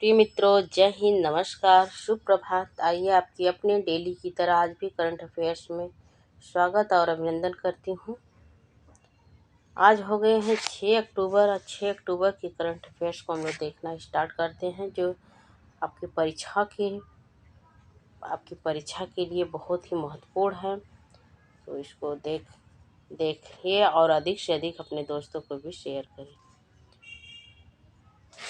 प्रिय मित्रों, जय हिंद, नमस्कार, शुभ प्रभात। आइए आपकी अपने डेली की तरह आज भी करंट अफेयर्स में स्वागत और अभिनंदन करती हूँ। आज हो गए हैं 6 अक्टूबर और 6 अक्टूबर की करंट अफेयर्स को हम लोग देखना स्टार्ट करते हैं, जो आपकी परीक्षा के लिए बहुत ही महत्वपूर्ण है। तो इसको देखिए और अधिक से अधिक अपने दोस्तों को भी शेयर करें।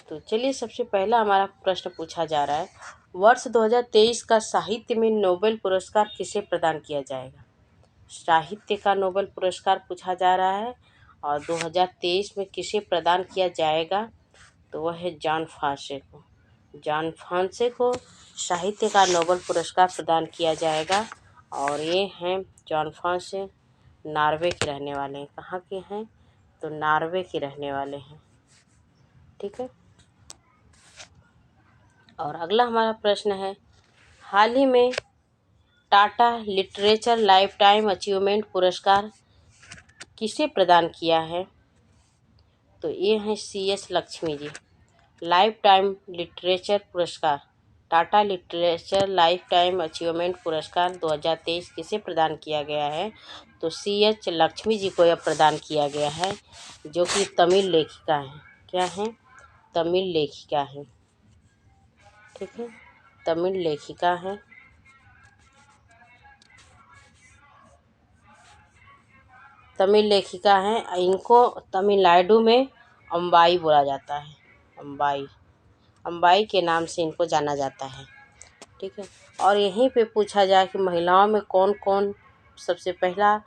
तो चलिए, सबसे पहला हमारा प्रश्न पूछा जा रहा है, वर्ष 2023 का साहित्य में नोबेल पुरस्कार किसे प्रदान किया जाएगा। साहित्य का नोबेल पुरस्कार पूछा जा रहा है और 2023 में किसे प्रदान किया जाएगा, तो वह है जॉन फ्रांसे को। जॉन फ्रांसे को साहित्य का नोबेल पुरस्कार प्रदान किया जाएगा और ये हैं जॉन फ्रांसे, नॉर्वे के रहने वाले हैं। कहाँ के हैं, तो नॉर्वे के रहने वाले हैं। ठीक है। और अगला हमारा प्रश्न है, हाल ही में Tata literature life time achievement पुरस्कार किसे प्रदान किया है, तो ये हैं CS Lakshmi ji. Life time literature पुरस्कार, Tata literature life time achievement पुरस्कार 2023 किसे प्रदान किया गया है, तो CH लक्ष्मी जी को यह प्रदान किया गया है, जो कि तमिल लेखिका हैं। क्या हैं, तमिल लेखिका हैं। ठीक है, तमिल लेखिका हैं। तमिल लेखिका हैं। इनको तमिलनाडु में अम्बाई बोला जाता है। अम्बाई के नाम से इनको जाना जाता है। ठीक है। और यहीं पे पूछा जाए कि महिलाओं में कौन कौन सबसे पहला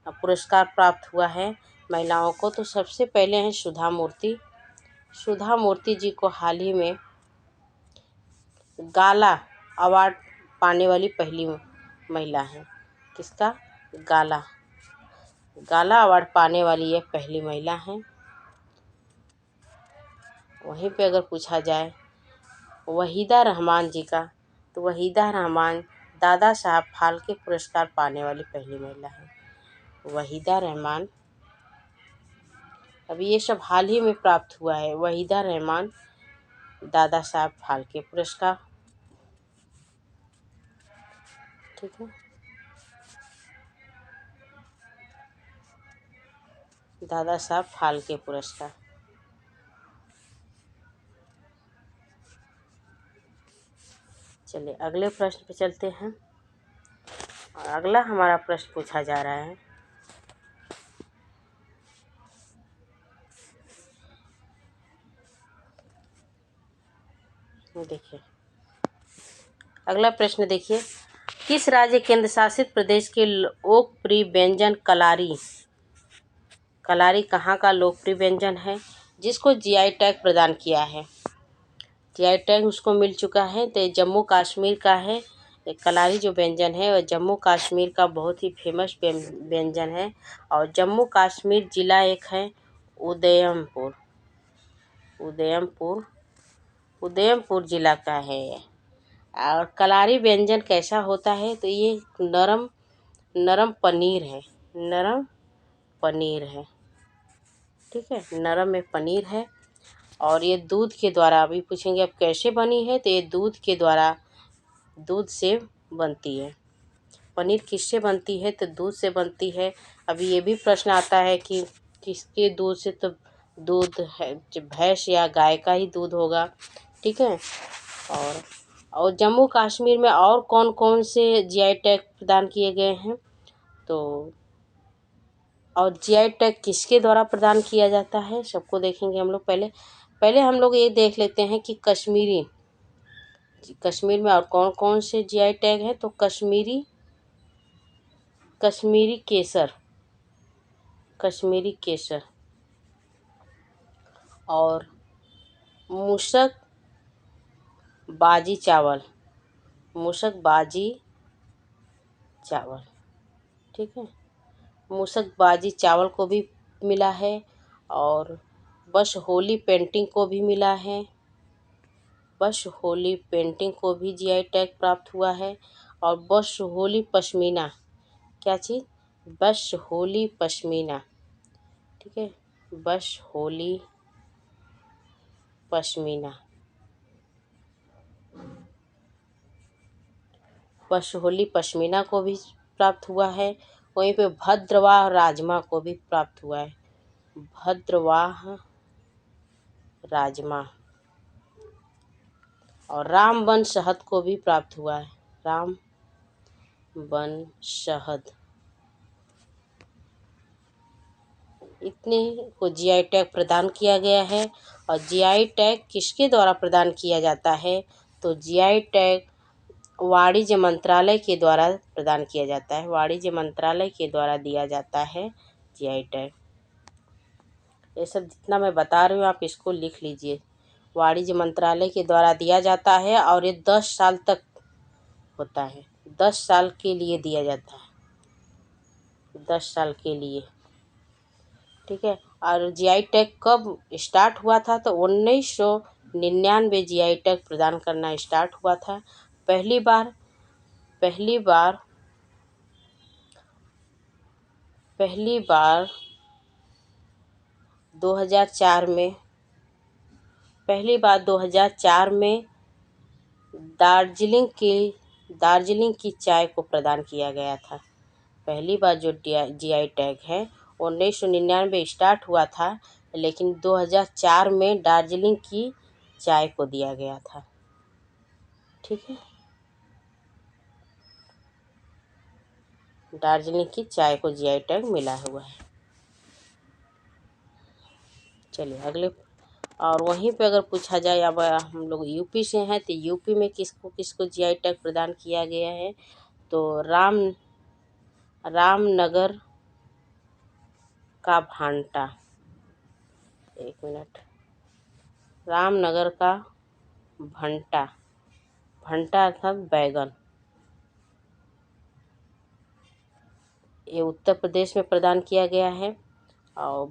पुरस्कार प्राप्त हुआ है महिलाओं को, तो सबसे पहले हैं सुधा मूर्ति। सुधा मूर्ति जी को हाल ही में गाला अवार्ड पाने वाली पहली महिला हैं। किसका, गाला अवार्ड पाने वाली ये पहली महिला हैं। वहीं पे अगर पूछा जाए वहीदा रहमान जी का, तो वहीदा रहमान दादा साहब फाल्के पुरस्कार पाने वाली पहली महिला है। वहीदा रहमान, अभी ये सब हाल ही में प्राप्त हुआ है। वहीदा रहमान दादा साहब फाल्के पुरस्कार। ठीक है, दादा साहब फाल्के पुरस्कार। चलिए अगले प्रश्न पे चलते हैं। और अगला हमारा प्रश्न पूछा जा रहा है, देखिए अगला प्रश्न देखिए, किस राज्य केंद्र शासित प्रदेश के लोकप्रिय व्यंजन कलारी कहाँ का लोकप्रिय व्यंजन है, जिसको GI टैग प्रदान किया है। GI टैग उसको मिल चुका है, तो जम्मू कश्मीर का है। कलारी जो व्यंजन है वह जम्मू कश्मीर का बहुत ही फेमस व्यंजन है। और जम्मू कश्मीर जिला एक है उदयमपुर जिला का है। और कलारी व्यंजन कैसा होता है, तो ये नरम पनीर है। ठीक है, नरम में पनीर है। और ये दूध के द्वारा, अभी पूछेंगे अब कैसे बनी है, तो ये दूध से बनती है। पनीर किससे बनती है, तो दूध से बनती है। अभी ये भी प्रश्न आता है कि किसके दूध से, तो दूध है भैंस या गाय का ही दूध होगा। ठीक है। और जम्मू कश्मीर में और कौन कौन से GI टैग प्रदान किए गए हैं, तो और GI टैग किसके द्वारा प्रदान किया जाता है, सबको देखेंगे हम लोग। पहले हम लोग ये देख लेते हैं कि कश्मीर में और कौन कौन से GI टैग हैं, तो कश्मीरी केसर और मूसक बाजी चावल। ठीक है, मूसक बाजी चावल को भी मिला है। और बस होली पेंटिंग को भी मिला है। बस होली पेंटिंग को भी GI टैग प्राप्त हुआ है। और बस होली पश्मीना, क्या चीज़, बस होली पश्मीना। ठीक है, बस होली पश्मीना। पशुहोली पश्मीना को भी प्राप्त हुआ है। वहीं पे भद्रवाह राजमा को भी प्राप्त हुआ है। भद्रवाह राजमा और रामबन शहद को भी प्राप्त हुआ है। रामबन शहद, इतने को जीआई टैग प्रदान किया गया है। और जीआई टैग किसके द्वारा प्रदान किया जाता है? तो जीआई टैग वाणिज्य मंत्रालय के द्वारा प्रदान किया जाता है। वाणिज्य मंत्रालय के द्वारा दिया जाता है जीआई टैग। ये सब जितना मैं बता रही हूँ आप इसको लिख लीजिए। वाणिज्य मंत्रालय के द्वारा दिया जाता है और ये 10 साल तक होता है। 10 साल के लिए दिया जाता है, 10 साल के लिए, ठीक है। और जीआई टैग कब स्टार्ट हुआ था? तो 1999 जीआई टैग प्रदान करना स्टार्ट हुआ था। पहली बार 2004 में, पहली बार 2004 में दार्जिलिंग की चाय को प्रदान किया गया था। पहली बार जो जीआई टैग है 1999 स्टार्ट हुआ था, लेकिन 2004 में दार्जिलिंग की चाय को दिया गया था, ठीक है। दार्जिलिंग की चाय को जीआई टैग मिला हुआ है। चलिए अगले, और वहीं पे अगर पूछा जाए, अब हम लोग यूपी से हैं तो यूपी में किसको किसको जीआई टैग प्रदान किया गया है? तो रामनगर का भांटा, एक मिनट, रामनगर का भंटा, भंटा अर्थात बैगन, ये उत्तर प्रदेश में प्रदान किया गया है। और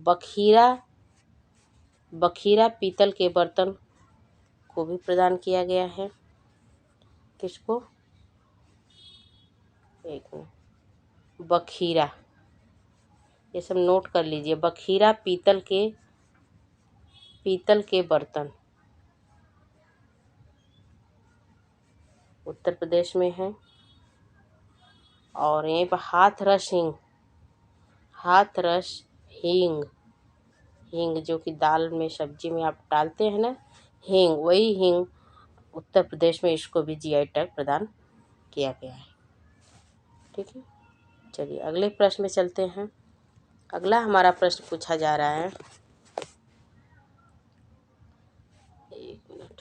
बखीरा पीतल के बर्तन को भी प्रदान किया गया है। किसको? एक मिनट, बखीरा, ये सब नोट कर लीजिए। बखीरा पीतल के बर्तन उत्तर प्रदेश में है। और यहीं पर हाथरस हींग जो कि दाल में सब्जी में आप डालते हैं ना, हींग, वही हींग उत्तर प्रदेश में, इसको भी जीआई टैग प्रदान किया गया है, ठीक है। चलिए अगले प्रश्न में चलते हैं। अगला हमारा प्रश्न पूछा जा रहा है, एक मिनट,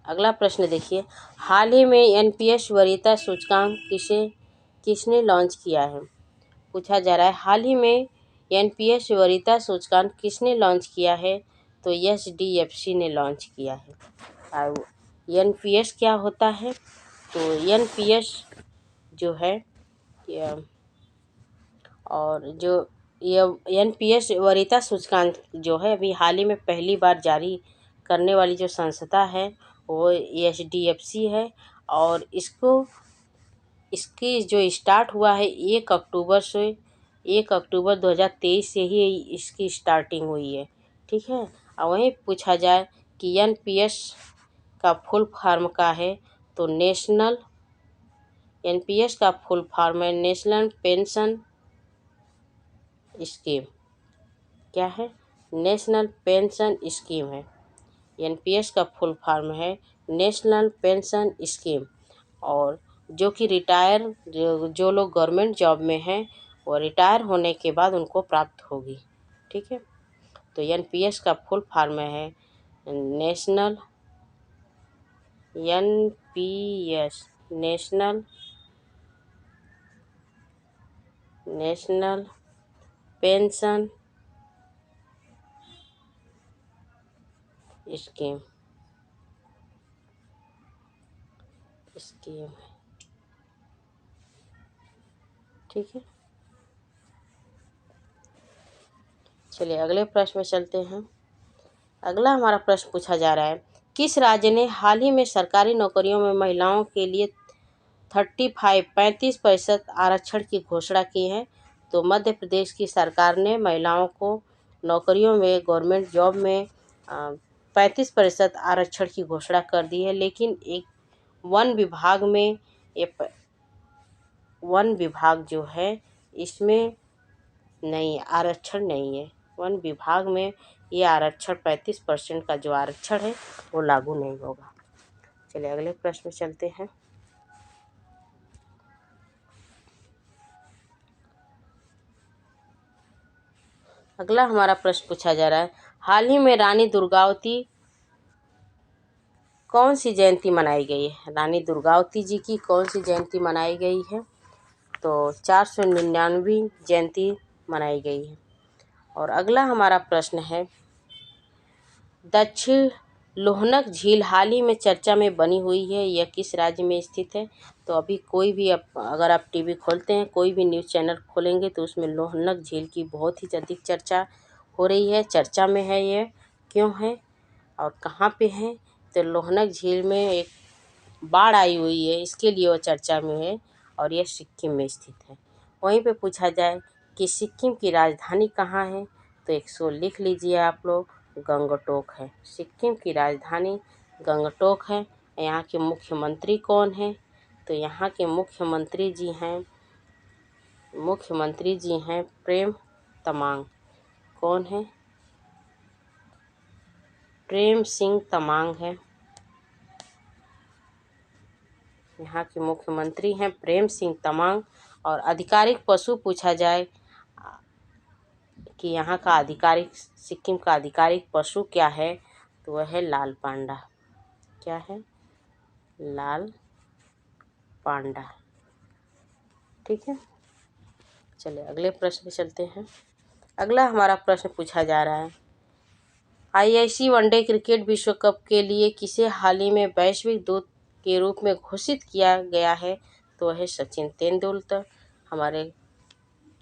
अगला प्रश्न देखिए। हाल ही में एनपीएस वरीयता सूचकांक किसने लॉन्च किया है? पूछा जा रहा है हाल ही में एनपीएस वरीयता सूचकांक किसने लॉन्च किया है? तो एचडीएफसी ने लॉन्च किया है। और एनपीएस क्या होता है? तो एनपीएस जो है, और जो ये एनपीएस वरीयता सूचकांक जो है अभी हाल ही में पहली बार जारी करने वाली जो संस्था है वो एचडीएफसी है। और इसकी जो स्टार्ट हुआ है 1 अक्टूबर 2023 से ही इसकी स्टार्टिंग हुई है, ठीक है। और वहीं पूछा जाए कि एनपीएस का फुल फॉर्म क्या है? तो एनपीएस का फुल फॉर्म है नेशनल पेंशन स्कीम। क्या है? नेशनल पेंशन स्कीम है। एनपीएस का फुल फॉर्म है नेशनल पेंशन स्कीम। और जो कि जो लोग गवर्नमेंट जॉब में हैं वो रिटायर होने के बाद उनको प्राप्त होगी, ठीक है। तो एनपीएस का फुल फॉर्म है नेशनल पेंशन स्कीम है, ठीक है। चलिए अगले प्रश्न में चलते हैं। अगला हमारा प्रश्न पूछा जा रहा है, किस राज्य ने हाल ही में सरकारी नौकरियों में महिलाओं के लिए 35% आरक्षण की घोषणा की है? तो मध्य प्रदेश की सरकार ने महिलाओं को नौकरियों में, गवर्नमेंट जॉब में 35% आरक्षण की घोषणा कर दी है, लेकिन एक वन विभाग में वन विभाग जो है इसमें नहीं, आरक्षण नहीं है। वन विभाग में ये आरक्षण 35% का जो आरक्षण है वो लागू नहीं होगा। चलिए अगले प्रश्न में चलते हैं। अगला हमारा प्रश्न पूछा जा रहा है, हाल ही में रानी दुर्गावती कौन सी जयंती मनाई गई है? रानी दुर्गावती जी की कौन सी जयंती मनाई गई है? तो 499वीं जयंती मनाई गई है। और अगला हमारा प्रश्न है, दक्षिण लोहनक झील हाल ही में चर्चा में बनी हुई है, यह किस राज्य में स्थित है? तो अभी कोई भी अगर आप टीवी खोलते हैं, कोई भी न्यूज़ चैनल खोलेंगे तो उसमें लोहनक झील की बहुत ही अधिक चर्चा हो रही है, चर्चा में है। ये क्यों है और कहाँ पे है? तो लोहनक झील में एक बाढ़ आई हुई है, इसके लिए वो चर्चा में है और यह सिक्किम में स्थित है। वहीं पे पूछा जाए कि सिक्किम की राजधानी कहाँ है? तो 100 लिख लीजिए आप लोग, गंगटोक है। सिक्किम की राजधानी गंगटोक है। यहाँ के मुख्यमंत्री कौन है? तो यहाँ के मुख्यमंत्री जी हैं प्रेम तमांग। कौन है? प्रेम सिंह तमांग है। यहाँ के मुख्यमंत्री हैं प्रेम सिंह तमांग। और आधिकारिक पशु पूछा जाए कि यहाँ का आधिकारिक, सिक्किम का आधिकारिक पशु क्या है? तो वह है लाल पांडा। क्या है? लाल पांडा। ठीक है, चलिए अगले प्रश्न पे चलते हैं। अगला हमारा प्रश्न पूछा जा रहा है, IIC वनडे क्रिकेट विश्व कप के लिए किसे हाल ही में वैश्विक दूत के रूप में घोषित किया गया है? तो वह है सचिन तेंदुलकर। हमारे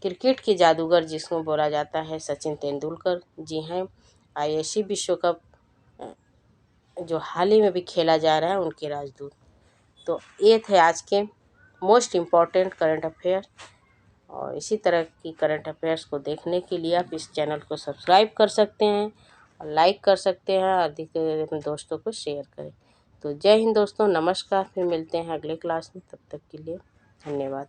क्रिकेट के जादूगर जिसको बोला जाता है सचिन तेंदुलकर जी हैं IIC विश्व कप जो हाल ही में भी खेला जा रहा है उनके राजदूत। तो ये थे आज के मोस्ट इम्पॉर्टेंट करंट अफेयर। और इसी तरह की करंट अफेयर्स को देखने के लिए आप इस चैनल को सब्सक्राइब कर सकते हैं और लाइक कर सकते हैं, अधिक अपने दोस्तों को शेयर करें। तो जय हिंद दोस्तों, नमस्कार। फिर मिलते हैं अगले क्लास में, तब तक के लिए धन्यवाद।